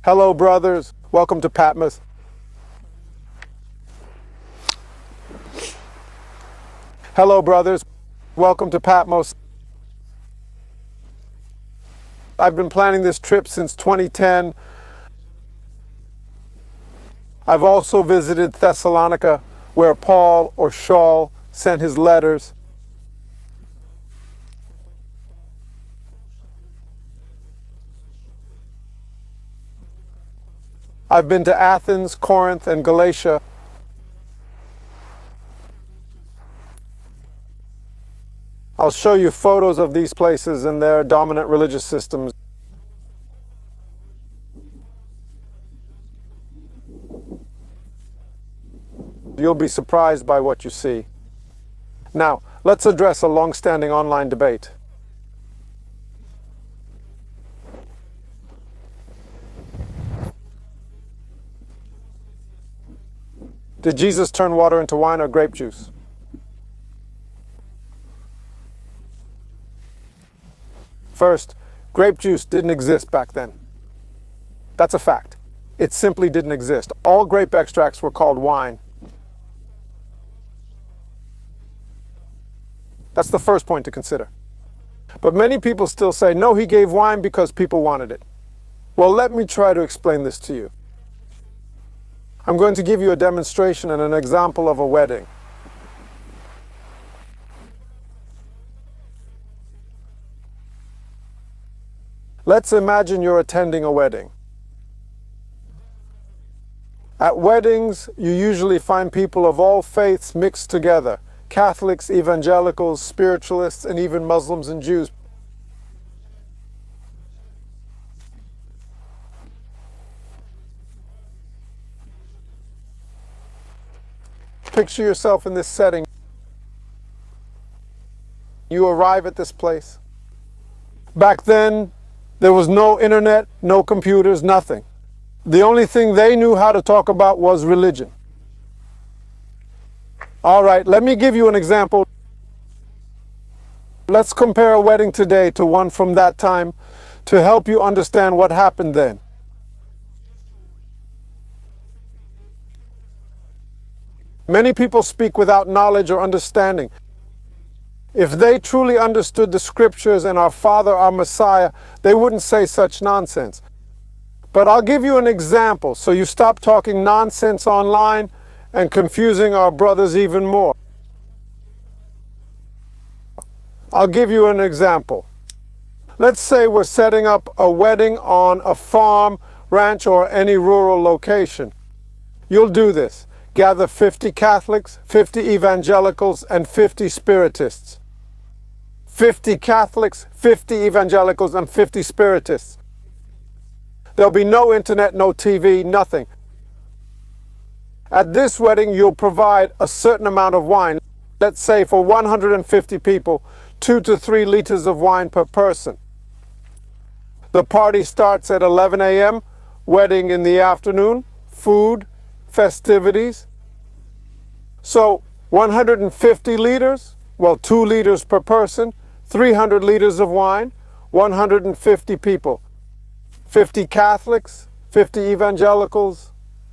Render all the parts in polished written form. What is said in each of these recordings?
Hello, brothers. Welcome to Patmos. Hello, brothers. Welcome to Patmos. I've been planning this trip since 2010. I've also visited Thessalonica, where Paul or Shaul sent his letters. I've been to Athens, Corinth, and Galatia. I'll show you photos of these places and their dominant religious systems. You'll be surprised by what you see. Now, let's address a long-standing online debate. Did Jesus turn water into wine or grape juice? First, grape juice didn't exist back then. That's a fact. It simply didn't exist. All grape extracts were called wine. That's the first point to consider. But many people still say, no, he gave wine because people wanted it. Well, let me try to explain this to you. I'm going to give you a demonstration and an example of a wedding. Let's imagine you're attending a wedding. At weddings, you usually find people of all faiths mixed together. Catholics, evangelicals, spiritualists, and even Muslims and Jews. Picture yourself in this setting. You arrive at this place. Back then, there was no internet, no computers, nothing. The only thing they knew how to talk about was religion. All right, let me give you an example. Let's compare a wedding today to one from that time to help you understand what happened then. Many people speak without knowledge or understanding. If they truly understood the scriptures and our Father, our Messiah, they wouldn't say such nonsense. But I'll give you an example so you stop talking nonsense online and confusing our brothers even more. I'll give you an example. Let's say we're setting up a wedding on a farm, ranch, or any rural location. You'll do this. Gather 50 Catholics, 50 evangelicals, and 50 spiritists. 50 Catholics, 50 evangelicals, and 50 spiritists. There'll be no internet, no TV, nothing. At this wedding, you'll provide a certain amount of wine. Let's say for 150 people, 2 to 3 liters of wine per person. The party starts at 11 a.m., wedding in the afternoon, food, festivities. So 150 liters, well, 2 liters per person, 300 liters of wine, 150 people. 50 Catholics, 50 evangelicals,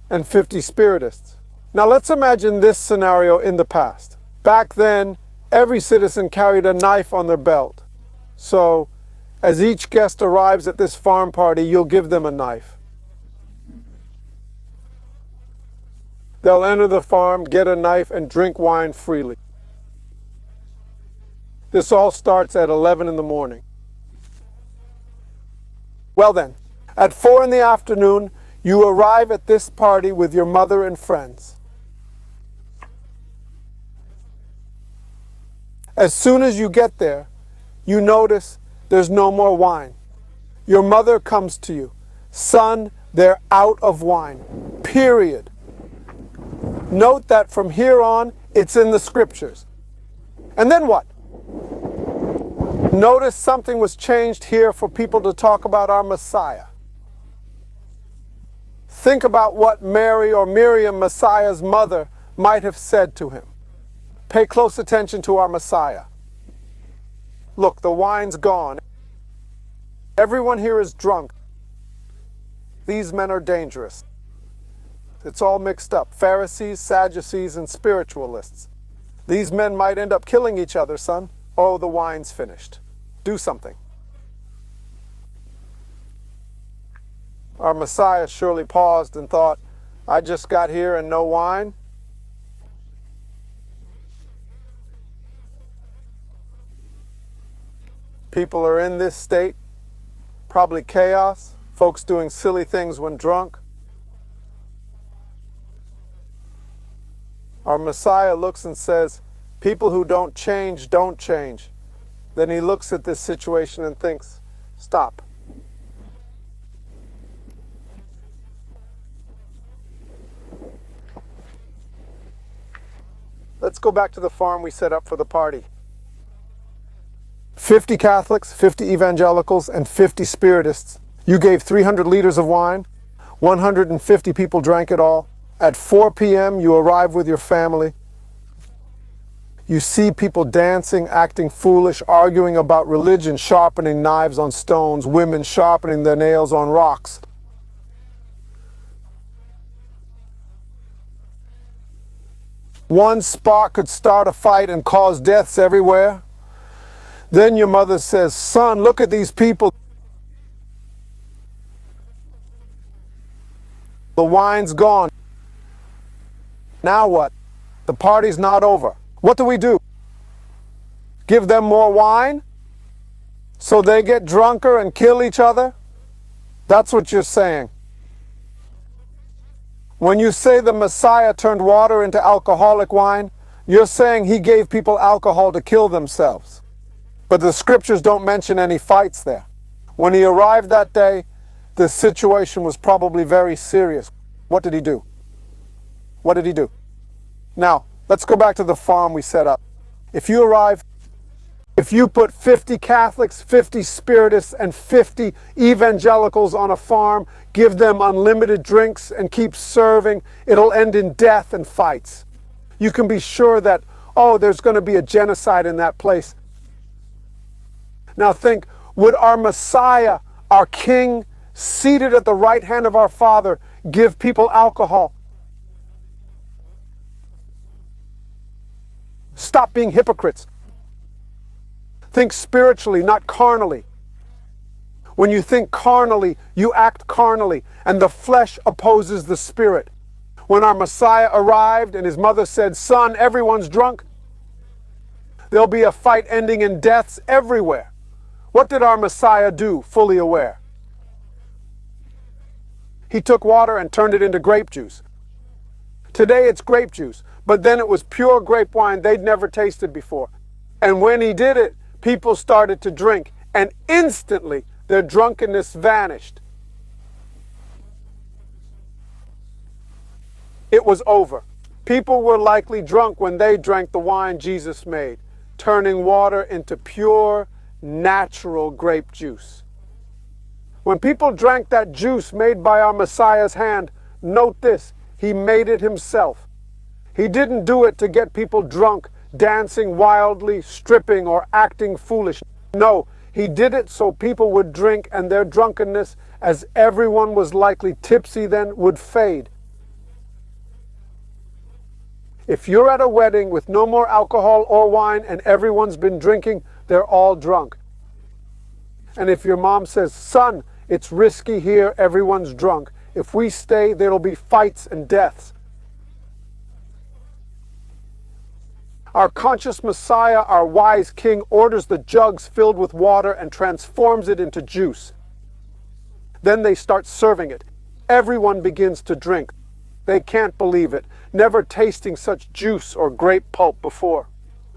and 50 spiritists. Now let's imagine this scenario in the past. Back then, every citizen carried a knife on their belt. So, as each guest arrives at this farm party, you'll give them a knife. They'll enter the farm, get a knife, and drink wine freely. This all starts at 11 in the morning. Well then, at 4 in the afternoon, you arrive at this party with your mother and friends. As soon as you get there, you notice there's no more wine. Your mother comes to you. Son, they're out of wine. Period. Note that from here on, it's in the scriptures. And then what? Notice something was changed here for people to talk about our Messiah. Think about what Mary or Miriam, Messiah's mother, might have said to him. Pay close attention to our Messiah. Look, the wine's gone. Everyone here is drunk. These men are dangerous. It's all mixed up. Pharisees, Sadducees, and spiritualists. These men might end up killing each other, son. Oh, the wine's finished. Do something. Our Messiah surely paused and thought, I just got here and no wine? People are in this state, probably chaos, folks doing silly things when drunk. Our Messiah looks and says, people who don't change, don't change. Then he looks at this situation and thinks, stop. Let's go back to the farm we set up for the party. 50 Catholics, 50 evangelicals, and 50 spiritists. You gave 300 liters of wine. 150 people drank it all. At 4 p.m., you arrive with your family. You see people dancing, acting foolish, arguing about religion, sharpening knives on stones, women sharpening their nails on rocks. One spark could start a fight and cause deaths everywhere. Then your mother says, son, look at these people. The wine's gone. Now what? The party's not over. What do we do? Give them more wine? So they get drunker and kill each other? That's what you're saying. When you say the Messiah turned water into alcoholic wine, you're saying he gave people alcohol to kill themselves. But the scriptures don't mention any fights there. When he arrived that day, the situation was probably very serious. What did he do? What did he do? Now, let's go back to the farm we set up. If you put 50 Catholics, 50 Spiritists, and 50 evangelicals on a farm, give them unlimited drinks, and keep serving, it'll end in death and fights. You can be sure that, oh, there's going to be a genocide in that place. Now think, would our Messiah, our King, seated at the right hand of our Father, give people alcohol? Stop being hypocrites. Think spiritually, not carnally. When you think carnally, you act carnally, and the flesh opposes the spirit. When our Messiah arrived and his mother said, son, everyone's drunk, there'll be a fight ending in deaths everywhere. What did our Messiah do, fully aware? He took water and turned it into grape juice. Today it's grape juice, but then it was pure grape wine they'd never tasted before. And when he did it, people started to drink, and instantly their drunkenness vanished. It was over. People were likely drunk when they drank the wine Jesus made, turning water into pure, natural grape juice. When people drank that juice made by our Messiah's hand, note this, he made it himself. He didn't do it to get people drunk, dancing wildly, stripping, or acting foolish. No, he did it so people would drink and their drunkenness, as everyone was likely tipsy then, would fade. If you're at a wedding with no more alcohol or wine and everyone's been drinking, they're all drunk. And if your mom says, son, it's risky here, everyone's drunk. If we stay, there'll be fights and deaths. Our conscious Messiah, our wise King, orders the jugs filled with water and transforms it into juice. Then they start serving it. Everyone begins to drink. They can't believe it, never tasting such juice or grape pulp before.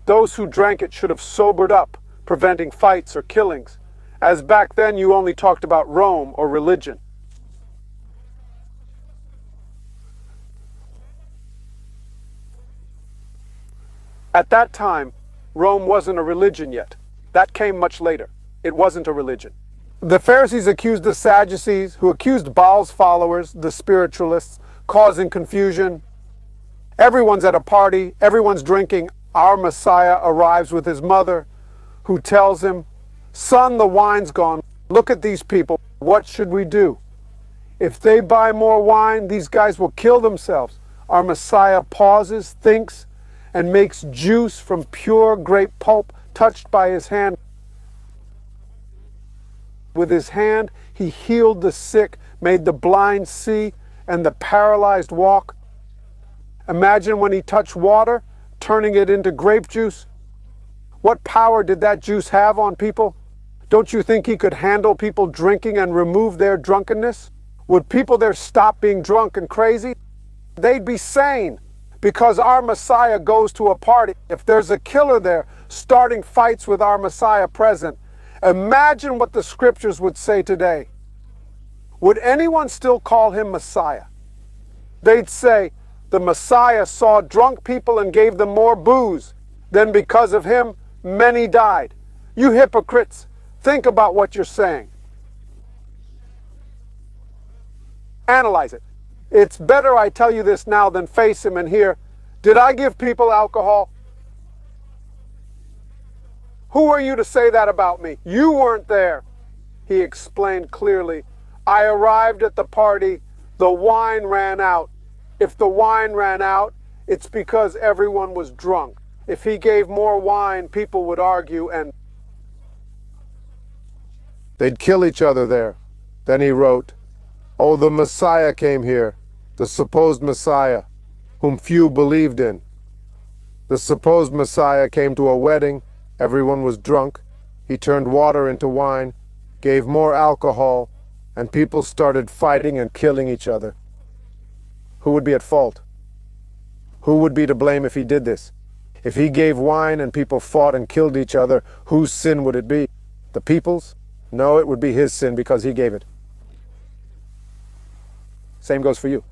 Those who drank it should have sobered up, preventing fights or killings, as back then you only talked about Rome or religion. At that time, Rome wasn't a religion yet. That came much later. It wasn't a religion. The Pharisees accused the Sadducees, who accused Baal's followers, the spiritualists, causing confusion. Everyone's at a party, everyone's drinking. Our Messiah arrives with his mother, who tells him, son, the wine's gone. Look at these people. What should we do? If they buy more wine, these guys will kill themselves. Our Messiah pauses, thinks, and makes juice from pure grape pulp touched by his hand. With his hand, he healed the sick, made the blind see, and the paralyzed walk. Imagine when he touched water, turning it into grape juice. What power did that juice have on people? Don't you think he could handle people drinking and remove their drunkenness? Would people there stop being drunk and crazy? They'd be sane, because our Messiah goes to a party. If there's a killer there starting fights with our Messiah present, imagine what the scriptures would say today. Would anyone still call him Messiah? They'd say, the Messiah saw drunk people and gave them more booze. Then because of him, many died. You hypocrites, think about what you're saying. Analyze it. It's better I tell you this now than face him and hear, did I give people alcohol? Who are you to say that about me? You weren't there. He explained clearly, I arrived at the party, the wine ran out. If the wine ran out, it's because everyone was drunk. If he gave more wine, people would argue and they'd kill each other there. Then he wrote, oh, the Messiah came here, the supposed Messiah, whom few believed in. The supposed Messiah came to a wedding, everyone was drunk, he turned water into wine, gave more alcohol, and people started fighting and killing each other. Who would be at fault? Who would be to blame if he did this? If he gave wine and people fought and killed each other, whose sin would it be? The people's? No, it would be his sin because he gave it. Same goes for you.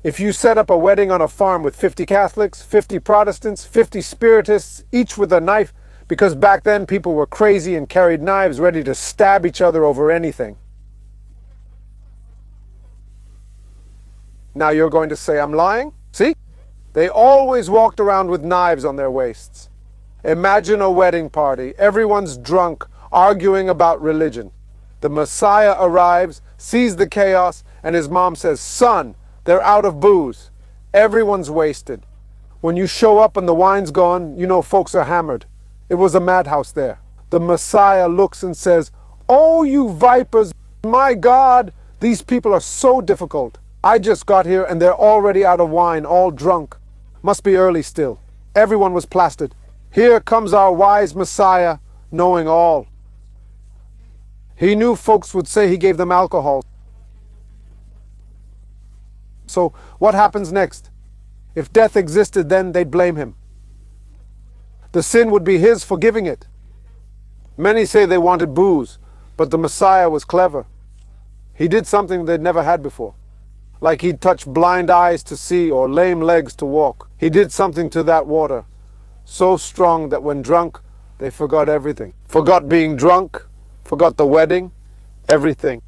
If you set up a wedding on a farm with 50 Catholics, 50 Protestants, 50 Spiritists, each with a knife, because back then people were crazy and carried knives ready to stab each other over anything. Now you're going to say I'm lying? See? They always walked around with knives on their waists. Imagine a wedding party. Everyone's drunk, arguing about religion. The Messiah arrives, sees the chaos, and his mom says, son, they're out of booze. Everyone's wasted. When you show up and the wine's gone, you know folks are hammered. It was a madhouse there. The Messiah looks and says, oh, you vipers, my God, these people are so difficult. I just got here and they're already out of wine, all drunk. Must be early still. Everyone was plastered. Here comes our wise Messiah, knowing all. He knew folks would say he gave them alcohol. So what happens next? If death existed then, they'd blame him. The sin would be his for giving it. Many say they wanted booze, but the Messiah was clever. He did something they'd never had before. Like he'd touch blind eyes to see or lame legs to walk. He did something to that water, so strong that when drunk, they forgot everything. Forgot being drunk, forgot the wedding, everything.